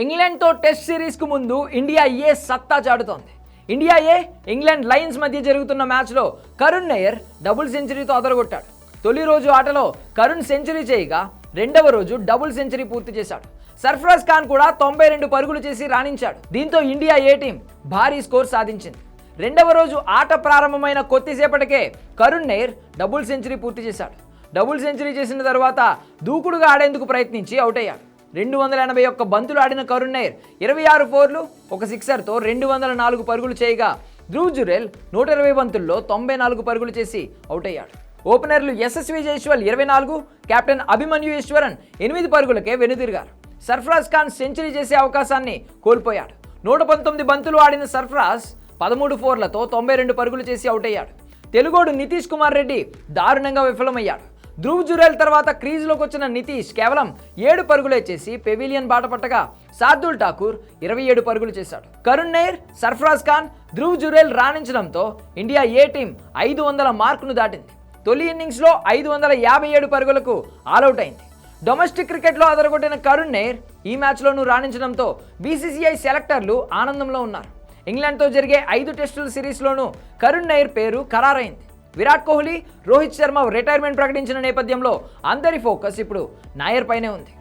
ఇంగ్లాండ్తో test సిరీస్కు ముందు India ఏ సత్తా చాటుతోంది. India ఏ England Lions మధ్య జరుగుతున్న మ్యాచ్లో కరుణ్ నయ్యర్ డబుల్ సెంచరీతో అదరగొట్టాడు. తొలి రోజు ఆటలో కరుణ్ సెంచరీ చేయగా రెండవ రోజు డబుల్ సెంచరీ పూర్తి చేశాడు. సర్ఫరాజ్ ఖాన్ కూడా 92 పరుగులు చేసి రాణించాడు. దీంతో ఇండియా ఏ టీం భారీ స్కోర్ సాధించింది. రెండవ రోజు ఆట ప్రారంభమైన కొద్దిసేపటికే కరుణ్ నయ్యర్ డబుల్ సెంచరీ పూర్తి చేశాడు. డబుల్ సెంచరీ చేసిన తర్వాత దూకుడుగా ఆడేందుకు ప్రయత్నించి అవుట్ అయ్యాడు. 281 బంతులు ఆడిన కరుణ్ నయ్యర్ 26 ఫోర్లు, ఒక సిక్సర్తో 204 పరుగులు చేయగా ధ్రువ్ జురేల్ 120 బంతుల్లో 94 పరుగులు చేసి అవుట్ అయ్యాడు. ఓపెనర్లు యశస్వి జైస్వాల్ 24, కెప్టెన్ అభిమన్యు ఈశ్వరన్ 8 పరుగులకే వెనుదిరిగారు. సర్ఫరాజ్ ఖాన్ సెంచరీ చేసే అవకాశాన్ని కోల్పోయాడు. 119 బంతులు ఆడిన సర్ఫరాజ్ 13 ఫోర్లతో 92 పరుగులు చేసి అవుట్ అయ్యాడు. తెలుగోడు నితీష్ కుమార్ రెడ్డి దారుణంగా విఫలమయ్యాడు. ధ్రువ్ జురేల్ తర్వాత క్రీజ్లోకి వచ్చిన నితీష్ కేవలం 7 పరుగులే చేసి పెవిలియన్ బాట పట్టగా శార్దుల్ ఠాకూర్ 27 పరుగులు చేశాడు. కరుణ్ నయ్యర్, సర్ఫరాజ్ ఖాన్, ధ్రువ్ జురేల్ రాణించడంతో ఇండియా ఏ టీం 500 మార్కును దాటింది. తొలి ఇన్నింగ్స్లో 557 పరుగులకు ఆలౌట్ అయింది. డొమెస్టిక్ క్రికెట్లో అదరగొట్టిన కరుణ్ నయ్యర్ ఈ మ్యాచ్లోనూ రాణించడంతో బీసీసీఐ సెలెక్టర్లు ఆనందంలో ఉన్నారు. ఇంగ్లాండ్తో జరిగే 5 టెస్టుల సిరీస్లోనూ కరుణ్ నయ్యర్ పేరు ఖరారైంది. విరాట్ కోహ్లీ, రోహిత్ శర్మ రిటైర్మెంట్ ప్రకటించిన నేపథ్యంలో అందరి ఫోకస్ ఇప్పుడు నాయర్ పైనే ఉంది.